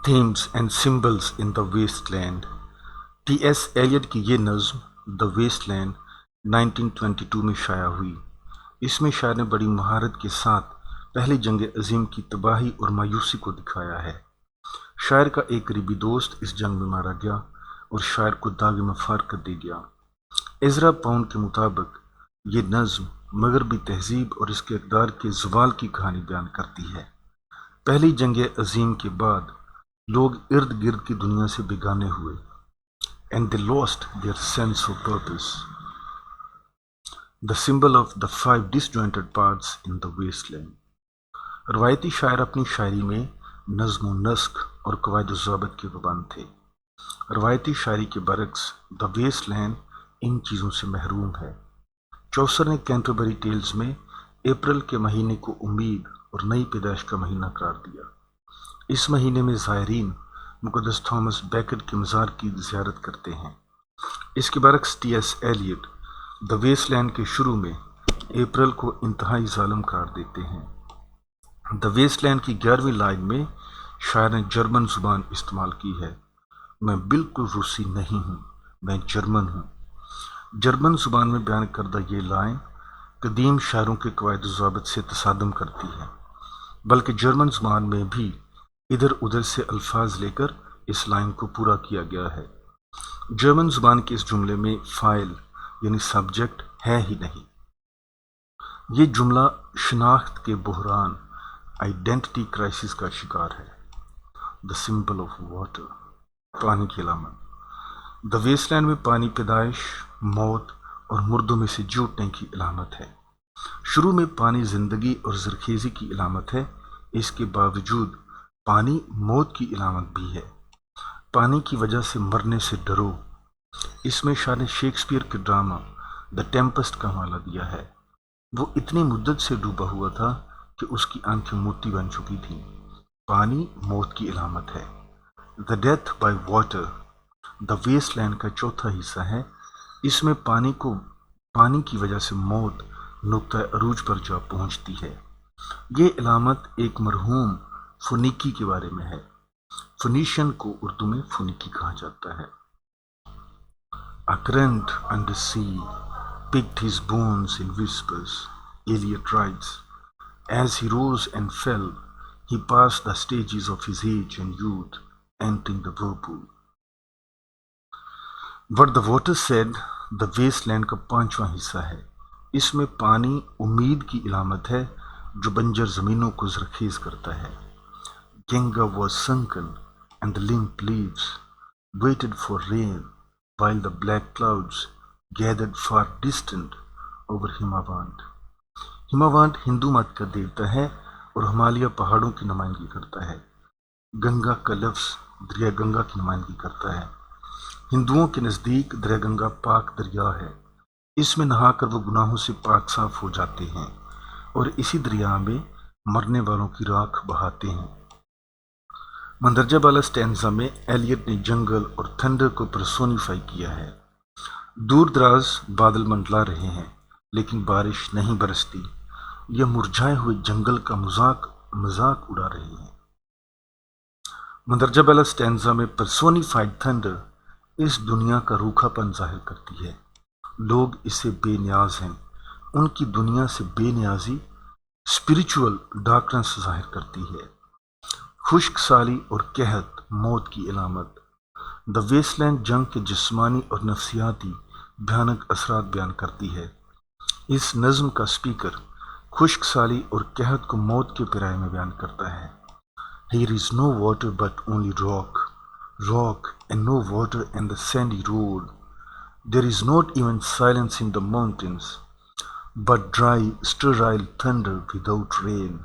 Themes and symbols in the Waste Land. T S Eliot کی یہ نظم دا Waste land 1922 میں شائع ہوئی۔ اس میں شاعر نے بڑی مہارت کے ساتھ پہلی جنگ عظیم کی تباہی اور مایوسی کو دکھایا ہے۔ شاعر کا ایک قریبی دوست اس جنگ میں مارا گیا اور شاعر کو داغ مفارقت دے گیا۔ عزرا پاؤنڈ کے مطابق یہ نظم مغربی تہذیب اور اس کے اقدار کے زوال کی کہانی بیان کرتی ہے۔ پہلی جنگ عظیم کے بعد لوگ ارد گرد کی دنیا سے بیگانے ہوئے and they lost their sense of purpose. The symbol of the 5 disjointed parts in the wasteland. روایتی شاعر اپنی شاعری میں نظم و نسق اور قواعد و ضوابط کے پابند تھے۔ روایتی شاعری کے برعکس دا ویسٹ لینڈ ان چیزوں سے محروم ہے۔ چوسر نے کینٹربری ٹیلز میں اپریل کے مہینے کو امید اور نئی پیدائش کا مہینہ قرار دیا۔ اس مہینے میں زائرین مقدس تھامس بیکٹ کے مزار کی زیارت کرتے ہیں۔ اس کے برعکس ٹی ایس ایلیٹ دا ویسٹ لینڈ کے شروع میں اپریل کو انتہائی ظالم قرار دیتے ہیں۔ دا ویسٹ لینڈ کی 11ویں لائن میں شاعر نے جرمن زبان استعمال کی ہے۔ میں بالکل روسی نہیں ہوں، میں جرمن ہوں۔ جرمن زبان میں بیان کردہ یہ لائن قدیم شاعروں کے قواعد و ضوابط سے تصادم کرتی ہے، بلکہ جرمن زبان میں بھی ادھر ادھر سے الفاظ لے کر اس لائن کو پورا کیا گیا ہے۔ جرمن زبان کے اس جملے میں فاعل یعنی سبجیکٹ ہے ہی نہیں۔ یہ جملہ شناخت کے بحران آئیڈینٹی کرائسس کا شکار ہے۔ دا سمبل آف واٹر، پانی کی علامت۔ دا ویسٹ لینڈ میں پانی پیدائش، موت اور مردوں میں سے جی اٹھنے کی علامت ہے۔ شروع میں پانی زندگی اور زرخیزی کی علامت ہے، اس کے باوجود پانی موت کی علامت بھی ہے۔ پانی کی وجہ سے مرنے سے ڈرو۔ اس میں شاعر نے شیکسپیئر کے ڈرامہ دا ٹیمپسٹ کا حوالہ دیا ہے۔ وہ اتنی مدت سے ڈوبا ہوا تھا کہ اس کی آنکھیں موتی بن چکی تھیں۔ پانی موت کی علامت ہے۔ The death by water the Waste Land کا چوتھا حصہ ہے۔ اس میں پانی کی وجہ سے موت نقطہ عروج پر جا پہنچتی ہے۔ یہ علامت ایک مرحوم فونیکی کے بارے میں ہے۔ فونیشین کو اردو میں فونیکی کہا جاتا ہے۔ A current under sea picked his bones in whispers, Eliot writes. As he rose and fell, he passed the stages of his age and youth, entering the whirlpool. What the water said, the wasteland کا 5واں حصہ ہے۔ اس میں پانی امید کی علامت ہے جو بنجر زمینوں کو زرخیز کرتا ہے۔ Ganga was sunken and the limp leaves waited for rain while the black clouds gathered far distant over Himavant. ہماوانٹ ہندو مت کا دیوتا ہے اور ہمالیہ پہاڑوں کی نمائندگی کرتا ہے۔ گنگا کا لفظ دریا گنگا کی نمائندگی کرتا ہے۔ ہندوؤں کے نزدیک دریا گنگا پاک دریا ہے۔ اس میں نہا کر وہ گناہوں سے پاک صاف ہو جاتے ہیں اور اسی دریا میں مرنے والوں کی راکھ بہاتے ہیں۔ مندرجہ بالا سٹینزا میں ایلیٹ نے جنگل اور تھنڈر کو پرسونیفائی کیا ہے۔ دور دراز بادل منڈلا رہے ہیں لیکن بارش نہیں برستی، یہ مرجھائے ہوئے جنگل کا مذاق اڑا رہے ہیں۔ مندرجہ بالا سٹینزا میں پرسونیفائڈ تھنڈر اس دنیا کا روکھا پن ظاہر کرتی ہے۔ لوگ اس سے بے نیاز ہیں، ان کی دنیا سے بے نیازی اسپریچول ڈارکنس ظاہر کرتی ہے۔ خشک سالی اور قحط موت کی علامت۔ دا ویسٹ لینڈ جنگ کے جسمانی اور نفسیاتی بھیانک اثرات بیان کرتی ہے۔ اس نظم کا سپیکر خشک سالی اور قحط کو موت کے پیرائے میں بیان کرتا ہے۔ Here is no water but only rock, rock and no water and the sandy road. There is not even silence in the mountains, but dry, sterile thunder without rain.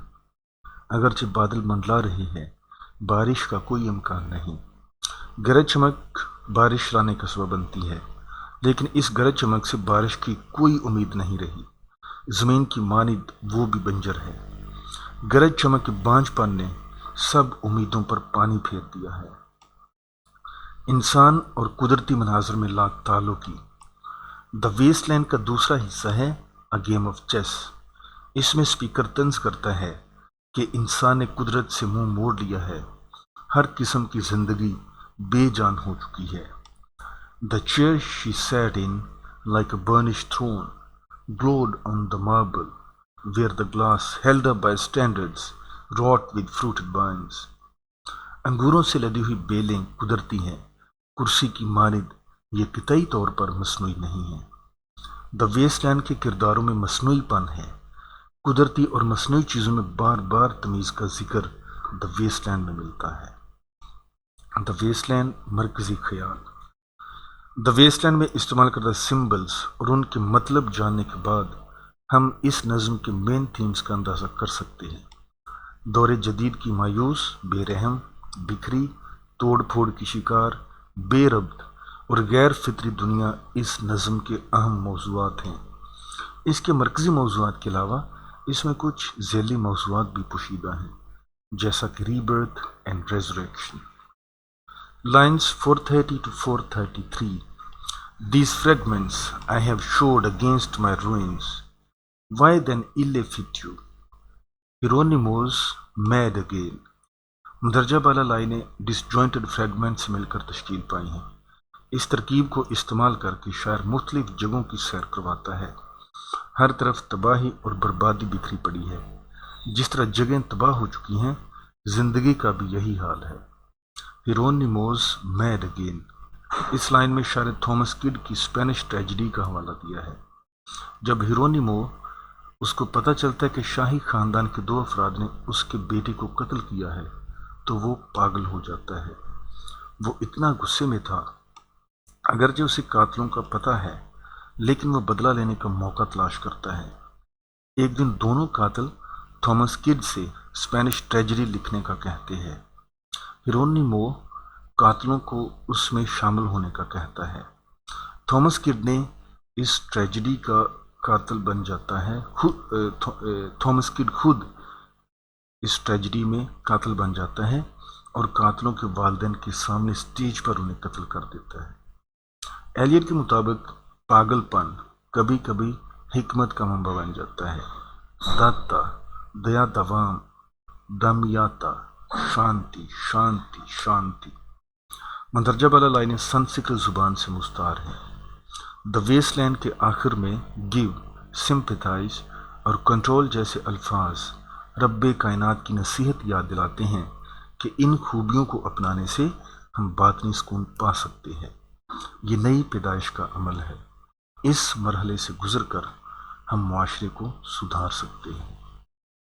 اگرچہ بادل منڈلا رہے ہیں، بارش کا کوئی امکان نہیں۔ گرج چمک بارش لانے کا سبب بنتی ہے، لیکن اس گرج چمک سے بارش کی کوئی امید نہیں رہی۔ زمین کی مانند وہ بھی بنجر ہے۔ گرج چمک کے بانجھ پن نے سب امیدوں پر پانی پھیر دیا ہے۔ انسان اور قدرتی مناظر میں لاگ تعلقی۔ دا ویسٹ لینڈ کا دوسرا حصہ ہے اے گیم آف چیس۔ اس میں سپیکر طنز کرتا ہے کہ انسان نے قدرت سے منہ موڑ لیا ہے، ہر قسم کی زندگی بے جان ہو چکی ہے. The chair she sat in, like a burnished throne, glowed on the marble, where the glass held up by standards wrought with fruited vines. انگوروں سے لدی ہوئی بیلیں قدرتی ہیں، کرسی کی مانند یہ قطعی طور پر مصنوعی نہیں ہیں. دا ویسٹ لینڈ کے کرداروں میں مصنوعی پن ہے. قدرتی اور مصنوعی چیزوں میں بار بار تمیز کا ذکر دا ویسٹ لینڈ میں ملتا ہے. دا ویسٹ لینڈ مرکزی خیال. دا ویسٹ لینڈ میں استعمال کردہ سمبلز اور ان کے مطلب جاننے کے بعد ہم اس نظم کے مین تھیمز کا اندازہ کر سکتے ہیں. دور جدید کی مایوس، بے رحم، بکھری، توڑ پھوڑ کی شکار، بے ربط اور غیر فطری دنیا اس نظم کے اہم موضوعات ہیں. اس کے مرکزی موضوعات کے علاوہ اس میں کچھ ذیلی موضوعات بھی پوشیدہ ہیں، جیسا کہ rebirth and resurrection. Lines 430 to 433. These fragments I have showed against my ruins. Why then ille fit you? Hieronymus mad again. مندرجہ بالا لائنیں ڈس جوائنٹڈ فریگمنٹ سے مل کر تشکیل پائی ہیں. اس ترکیب کو استعمال کر کے شاعر مختلف جگہوں کی سیر کرواتا ہے. ہر طرف تباہی اور بربادی بکھری پڑی ہے. جس طرح جگہیں تباہ ہو چکی ہیں، زندگی کا بھی یہی حال ہے. ہیرونیموز میڈ اگین. اس لائن میں شاعر تھامس کڈ کی اسپینش ٹریجڈی کا حوالہ دیا ہے. جب ہیرونیمو اس کو پتہ چلتا ہے کہ شاہی خاندان کے 2 افراد نے اس کے بیٹے کو قتل کیا ہے تو وہ پاگل ہو جاتا ہے. وہ اتنا غصے میں تھا، اگرچہ اسے قاتلوں کا پتہ ہے، لیکن وہ بدلہ لینے کا موقع تلاش کرتا ہے. ایک دن دونوں قاتل تھامس کڈ سے اسپینش ٹریجڈی لکھنے کا کہتے ہیں. ہیرونیمو قاتلوں کو اس میں شامل ہونے کا کہتا ہے. تھامس کڈ نے اس ٹریجڈی کا قاتل بن جاتا ہے. تھامس کڈ خود اس ٹریجڈی میں قاتل بن جاتا ہے اور قاتلوں کے والدین کے سامنے سٹیج پر انہیں قتل کر دیتا ہے. ایلیٹ کے مطابق پاگل پن کبھی کبھی حکمت کا منبع بن جاتا ہے. داتا دیا دوام دمیاتا شانتی شانتی شانتی. مندرجہ بالا لائنیں سنسکرت زبان سے مستعار ہیں. دا ویسٹ لینڈ کے آخر میں گیو، سمپیتھائز اور کنٹرول جیسے الفاظ رب کائنات کی نصیحت یاد دلاتے ہیں کہ ان خوبیوں کو اپنانے سے ہم باطنی سکون پا سکتے ہیں. یہ نئی پیدائش کا عمل ہے. اس مرحلے سے گزر کر ہم معاشرے کو سدھار سکتے ہیں.